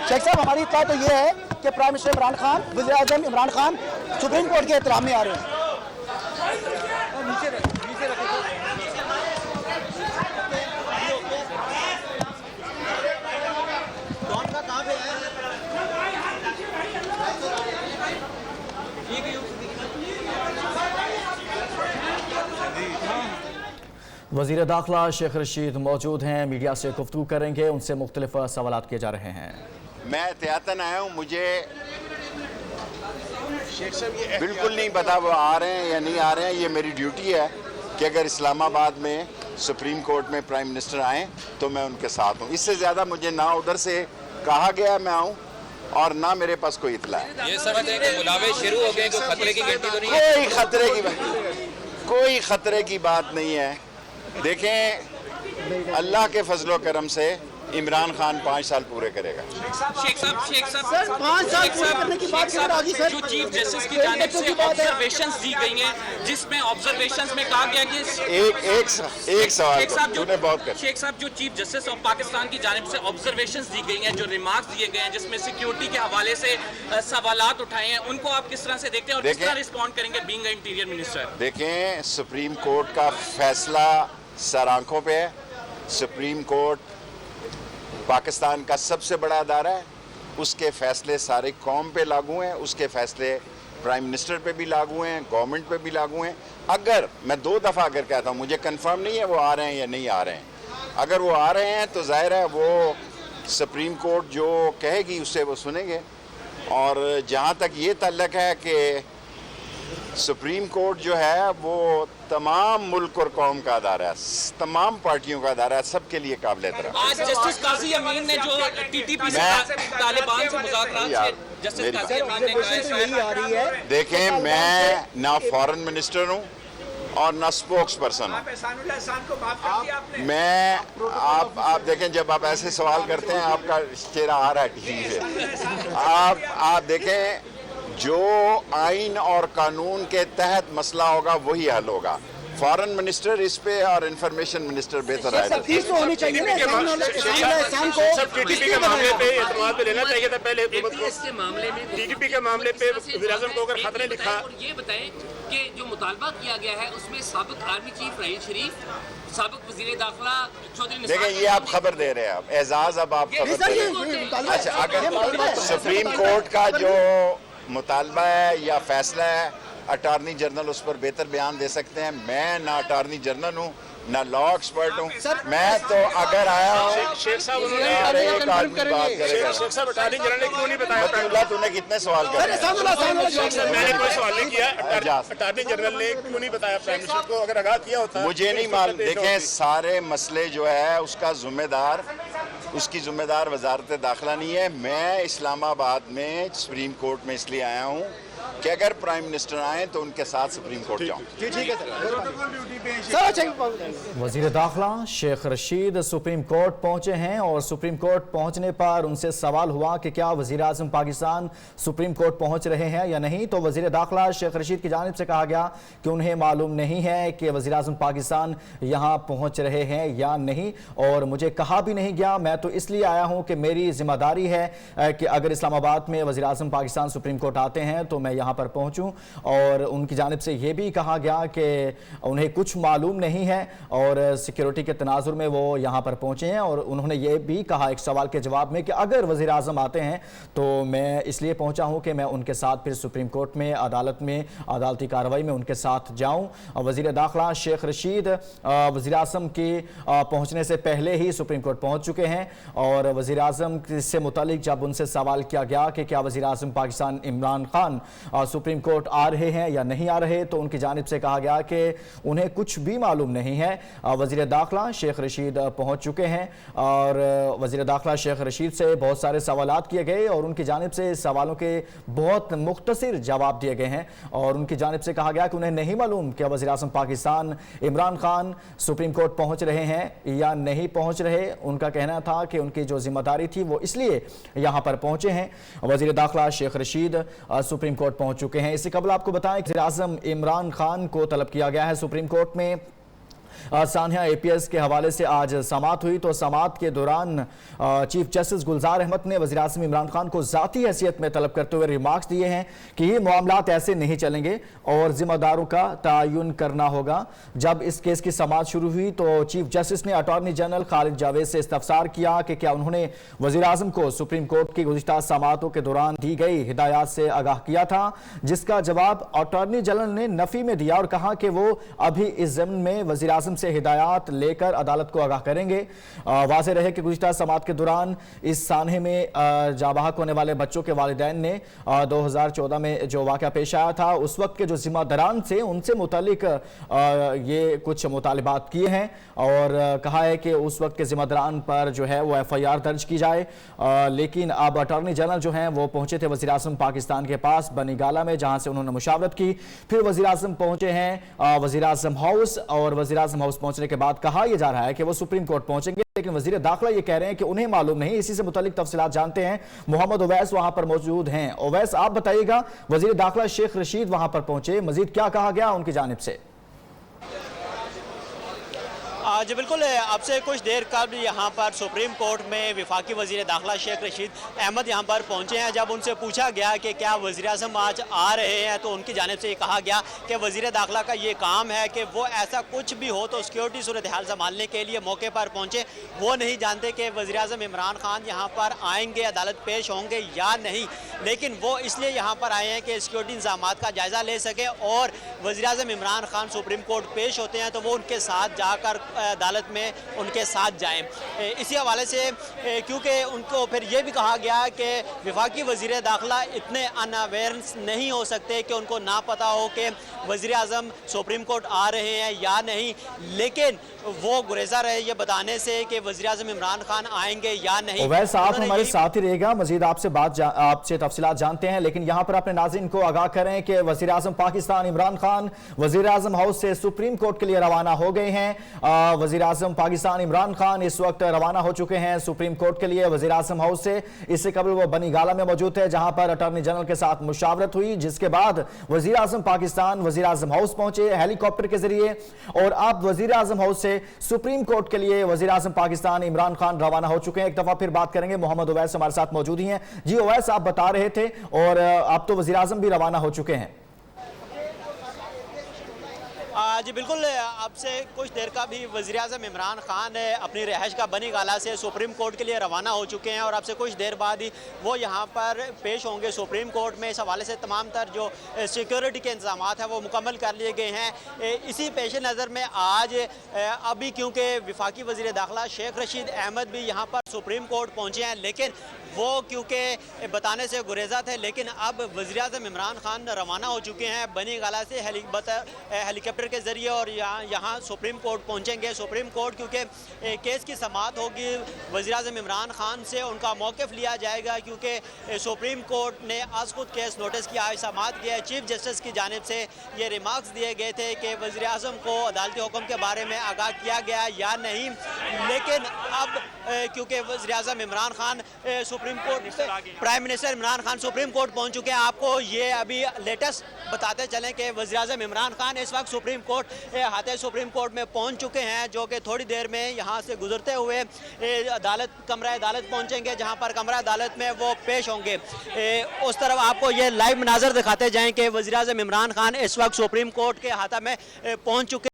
शेख साहब, हमारी इत्तला तो ये है कि प्राइम मिनिस्टर इमरान खान, वज़ीर आज़म इमरान खान सुप्रीम कोर्ट के एहतराम में आ रहे हैं। वज़ीर दाखिला शेख रशीद मौजूद हैं, मीडिया से गुफ्तगू करेंगे, उनसे मुख्तलिफ सवालात किए जा रहे हैं। मैं एहतियातन आया हूँ, मुझे बिल्कुल नहीं पता वो आ रहे हैं या नहीं आ रहे हैं। ये मेरी ड्यूटी है कि अगर इस्लामाबाद में सुप्रीम कोर्ट में प्राइम मिनिस्टर आएँ तो मैं उनके साथ हूँ। इससे ज़्यादा मुझे ना उधर से कहा गया मैं आऊँ और ना मेरे पास कोई इतला है। ये समझ हैं कि मुनावे शुरू हो गए, कोई खतरे की घंटी तो नहीं है? कोई खतरे की बात नहीं है। देखें, अल्लाह के फजलो करम से इमरान खान 5 साल पूरे करेगा। शेख साहब सर, 5 साल पूरे करने की बात कर रहा जी सर। जो चीफ जस्टिस की जानिब से ऑब्जर्वेशंस दी गई हैं, जिसमें ऑब्जर्वेशंस में कहा गया कि एक सवाल तूने बहुत कर। शेख साहब, जो चीफ जस्टिस ऑफ पाकिस्तान की जानिब से ऑब्जर्वेशंस दी गई हैं, जो रिमार्क्स दिए गए हैं, जिसमें सिक्योरिटी के हवाले से सवालात उठाए हैं, उनको आप किस तरह से देखते हैं और किस तरह रिस्पॉन्ड करेंगे बीइंग इंटीरियर मिनिस्टर? देखें, सुप्रीम कोर्ट का फैसला सर आंखों पे है। सुप्रीम कोर्ट पाकिस्तान का सबसे बड़ा अदारा है, उसके फैसले सारी कौम पे लागू हैं, उसके फैसले प्राइम मिनिस्टर पे भी लागू हैं, गवर्नमेंट पे भी लागू हैं। अगर मैं 2 दफ़ा अगर कहता हूँ, मुझे कंफर्म नहीं है वो आ रहे हैं या नहीं आ रहे हैं, अगर वो आ रहे हैं तो जाहिर है वो सुप्रीम कोर्ट जो कहेगी उससे वो सुनेंगे। और जहाँ तक ये तल्लक है कि सुप्रीम कोर्ट जो है वो तमाम मुल्क और कौम का अदारा है, तमाम पार्टियों का अदारा है, सबके लिए काबिल एहतराम। आज जस्टिस काजी अमीन ने जो टीटीपी से तालिबान से मुज़ाकरात जस्टिस काजी अमीन ने कहा, देखें, मैं ना फॉरेन मिनिस्टर हूँ और ना स्पोक्स पर्सन हूँ। मैं आप देखें, जब आप ऐसे सवाल करते हैं आपका चेहरा आ रहा है टीवी पे, आप देखें जो आइन और कानून के तहत मसला होगा वही हल होगा। फॉरेन मिनिस्टर इस पे और इंफॉर्मेशन मिनिस्टर बेहतर है। तफ्तीश तो होनी चाहिए ना, सब टीटीपी के मामले पे एतमाद पे लेना चाहिए था पहले हुकूमत को। इसके मामले में टीटीपी के मामले पे वज़ीर-ए-आज़म को अगर खतरे लिखा। और ये बताएं कि जो मुतालबा किया गया है उसमें साबिक आर्मी चीफ राहील शरीफ, साबिक वज़ीर दाखिला चौधरी, देखें ये आप खबर दे रहे हैं, आप एजाज, अब आप खबर दे रहे हैं। अच्छा, अगर सुप्रीम कोर्ट का जो मुतालबा है या फैसला है, अटार्नी जनरल उस पर बेहतर बयान दे सकते हैं। मैं ना अटार्नी जनरल हूँ ना लॉ एक्सपर्ट हूँ, मैं तो अगर आया हूँ। शेख साहब एक आदमी बात करेगा। शेख साहब, अटार्नी जनरल ने क्यों नहीं बताया? अब्दुल्ला, तूने कितने सवाल करे? मैंने कोई सवाल नहीं किया। अटार्नी जनरल ने क्यों नहीं बताया प्राइम मिनिस्टर को? अगर आगाह किया होता मुझे नहीं मालूम। देखें, सारे मसले जो है उसकी जिम्मेदार वजारत दाखिला नहीं है। मैं इस्लामाबाद में सुप्रीम कोर्ट में इसलिए आया हूँ कि अगर प्राइम मिनिस्टर आए तो उनके साथ सुप्रीम कोर्ट जाऊँ। वज़ीर दाखिला शेख रशीद सुप्रीम कोर्ट पहुंचे हैं और सुप्रीम कोर्ट पहुंचने पर उनसे सवाल हुआ कि क्या वज़ीर आज़म पाकिस्तान सुप्रीम कोर्ट पहुंच रहे हैं या नहीं, तो वज़ीर दाखिला शेख रशीद की जानिब से कहा गया कि उन्हें मालूम नहीं है कि वज़ीर आज़म पाकिस्तान यहाँ पहुँच रहे हैं या नहीं, और मुझे कहा भी नहीं गया। मैं तो इसलिए आया हूँ कि मेरी जिम्मेदारी है कि अगर इस्लामाबाद में वज़ीर आज़म पाकिस्तान सुप्रीम कोर्ट आते हैं तो मैं यहाँ पर पहुँचूँ। और उनकी जानिब से ये भी कहा गया कि उन्हें कुछ मालूम नहीं है और सिक्योरिटी के तनाजुर में वो यहाँ पर पहुँचे हैं। और उन्होंने ये भी कहा एक सवाल के जवाब में कि अगर वज़ीर आज़म आते हैं तो मैं इसलिए पहुँचा हूँ कि मैं उनके साथ फिर सुप्रीम कोर्ट में अदालती कार्रवाई में उनके साथ जाऊँ। वज़ीर दाखिला शेख रशीद वज़ीर आज़म के पहुँचने से पहले ही सुप्रीम कोर्ट पहुँच चुके हैं। और वज़ीर आज़म से मुतालिक जब उनसे सवाल किया गया कि क्या वज़ीर आज़म पाकिस्तान इमरान खान सुप्रीम कोर्ट आ रहे हैं या नहीं आ रहे, तो उनकी जानिब से कहा गया कि उन्हें कुछ भी मालूम नहीं है। वज़ीर दाखिला शेख रशीद पहुंच चुके हैं और वज़ीर दाखिला शेख रशीद से बहुत सारे सवालात किए गए और उनकी जानिब से सवालों के बहुत मुख्तसर जवाब दिए गए हैं। और उनकी जानिब से कहा गया कि उन्हें नहीं मालूम कि वज़ीर आज़म पाकिस्तान इमरान खान सुप्रीम कोर्ट पहुँच रहे हैं या नहीं पहुँच रहे। उनका कहना था कि उनकी जो जिम्मेदारी थी वो इसलिए यहाँ पर पहुँचे हैं। वज़ीर दाखिला शेख रशीद सुप्रीम कोर्ट पहुँच चुके हैं। इससे कबल आपको बताएं कि वज़ीर आज़म इमरान खान को तलब किया गया है सुप्रीम कोर्ट में सानिया APS के हवाले से आज समाअत हुई, तो समाअत के दौरान चीफ जस्टिस गुलजार अहमद ने वज़ीर-ए-आज़म इमरान खान को ज़ाती हैसियत में तलब करते हुए रिमार्क्स दिए हैं कि ये मामलात ऐसे नहीं चलेंगे और जिम्मेदारों का तयन करना होगा। जब इस केस की समाअत शुरू हुई तो चीफ जस्टिस ने अटॉर्नी जनरल खालिद जावेद से इस्तफसार किया कि क्या उन्होंने वज़ीर-ए-आज़म को सुप्रीम कोर्ट की गुज़िश्ता समाअतों के दौरान दी गई हिदायत से आगाह किया था, जिसका जवाब अटॉर्नी जनरल ने नफी में दिया और कहा कि वो अभी इस ज़मीन में वज़ीर-ए-आज़म से हिदायत लेकर अदालत को आगाह करेंगे। वाज़ेह रहे कि गुज़िश्ता समाअत के दौरान इस सानहे में जाबाहक होने वाले बच्चों के वालिदैन ने 2014 में जो वाक़या पेश आया था, उस वक्त के जो ज़िम्मेदारान थे उनसे मुतालिक ये कुछ मुतालिबात किए हैं और कहा है कि उस वक्त के ज़िम्मेदारान पर जो है वो FIR दर्ज की जाए। लेकिन अब अटॉर्नी जनरल जो हैं वो पहुंचे थे वज़ीर-ए-आज़म पाकिस्तान के पास बनीगाला में, जहां से उन्होंने मुशावरत की। फिर वज़ीर-ए-आज़म पहुंचे हैं वज़ीर-ए-आज़म हाउस और वज़ीर-ए-आज़म हाउस पहुंचने के बाद कहा यह जा रहा है कि वो सुप्रीम कोर्ट पहुंचेंगे, लेकिन वज़ीर दाखिला ये कह रहे हैं कि उन्हें मालूम नहीं। इसी से मुतालिक तफसीलात जानते हैं, मोहम्मद ओवैस वहां पर मौजूद हैं। ओवैस, आप बताइएगा, वज़ीर दाखिला शेख रशीद वहां पर पहुंचे, मजीद क्या कहा गया उनकी जानिब से? जी बिल्कुल, आपसे कुछ देर कबल यहाँ पर सुप्रीम कोर्ट में वफाकी वज़ीर दाखिला शेख रशीद अहमद यहाँ पर पहुँचे हैं। जब उनसे पूछा गया कि क्या वज़ीर-ए-आज़म आज आ रहे हैं तो उनकी जानिब से ये कहा गया कि वज़ीर दाखिला का ये काम है कि वो ऐसा कुछ भी हो तो सिक्योरिटी सूरत हाल संभालने के लिए मौके पर पहुँचे। वो नहीं जानते कि वज़ीर-ए-आज़म इमरान खान यहाँ पर आएँगे, अदालत पेश होंगे या नहीं, लेकिन वो इसलिए यहाँ पर आए हैं कि सिक्योरिटी इंतजाम का जायज़ा ले सकें और वज़ीर-ए-आज़म इमरान खान सुप्रीम कोर्ट पेश होते हैं तो वो उनके साथ जाकर अदालत में उनके साथ जाएं। इसी हवाले से क्योंकि उनको फिर ये भी कहा गया कि वफाकी वज़ीर दाखिला इतने अनअवेयर्स नहीं हो सकते कि उनको ना पता हो कि वज़ीर-ए-आज़म सुप्रीम कोर्ट आ रहे हैं या नहीं, लेकिन वो गुरेज़ा रहे ये बताने से कि वज़ीर-ए-आज़म इमरान खान आएंगे या नहीं। वैसे आप हमारे साथ ही रहेगा, मजीद आपसे तफसीलात जानते हैं, लेकिन यहाँ पर अपने नाज़रीन को आगाह करें कि वज़ीर-ए-आज़म पाकिस्तान इमरान खान वज़ीर-ए-आज़म हाउस से सुप्रीम कोर्ट के लिए रवाना हो गए हैं। वज़ीर-ए-आज़म पाकिस्तान इमरान खान इस वक्त रवाना हो चुके हैं सुप्रीम कोर्ट के लिए वज़ीर-ए-आज़म हाउस से। इससे कबल वो बनीगाला में मौजूद थे, जहां पर अटॉर्नी जनरल के साथ मुशावरत हुई, जिसके बाद वज़ीर-ए-आज़म पाकिस्तान वज़ीर-ए-आज़म हाउस पहुंचे हेलीकॉप्टर के जरिए और अब वज़ीर-ए-आज़म हाउस से सुप्रीम कोर्ट के लिए वज़ीर-ए-आज़म पाकिस्तान इमरान खान रवाना हो चुके हैं। एक दफा फिर बात करेंगे, मोहम्मद ओवैस हमारे साथ मौजूद ही हैं। जी ओवैस, आप बता रहे थे और अब तो वज़ीर-ए-आज़म भी रवाना हो चुके हैं। जी बिल्कुल, आपसे कुछ देर का भी वज़ीर-ए-आज़म इमरान खान अपनी रहायश का बनीगाला से सुप्रीम कोर्ट के लिए रवाना हो चुके हैं और आपसे कुछ देर बाद ही वो यहाँ पर पेश होंगे सुप्रीम कोर्ट में। इस हवाले से तमाम तर जो सिक्योरिटी के इंतजाम हैं वो मुकम्मल कर लिए गए हैं। इसी पेश नज़र में आज अभी क्योंकि वफाकी वज़ीर दाखिला शेख रशीद अहमद भी यहाँ पर सुप्रीम कोर्ट पहुँचे हैं, लेकिन वो क्योंकि बताने से गुरेज़ा थे, लेकिन अब वज़ीर-ए-आज़म इमरान खान रवाना हो चुके हैं बनीगाला से हेलीकॉप्टर के ज़रिए और यहाँ सुप्रीम कोर्ट पहुँचेंगे। सुप्रीम कोर्ट क्योंकि केस की समाअत होगी वज़ीर-ए-आज़म इमरान खान से, उनका मौक़िफ़ लिया जाएगा क्योंकि सुप्रीम कोर्ट ने आज खुद केस नोटिस किया है, समाअत किया है। चीफ जस्टिस की जानिब से ये रिमार्क्स दिए गए थे कि वज़ीर-ए-आज़म को अदालती हुक्म के बारे में आगाह किया गया या नहीं, लेकिन अब क्योंकि वज़ीर-ए-आज़म Imran Khan supreme court, prime minister Imran Khan supreme court पहुंच चुके हैं। आपको ये अभी लेटेस्ट बताते चलें कि वज़ीर-ए-आज़म इमरान खान इस वक्त सुप्रीम कोर्ट हाथे सुप्रीम कोर्ट में पहुंच चुके हैं, जो कि थोड़ी देर में यहाँ से गुजरते हुए कमरा अदालत पहुंचेंगे, जहाँ पर कमरा अदालत में वो पेश होंगे। उस तरफ आपको ये लाइव मनाज़र दिखाते जाएँ कि वज़ीर-ए-आज़म इमरान खान इस वक्त सुप्रीम कोर्ट के हाथा में पहुँच चुके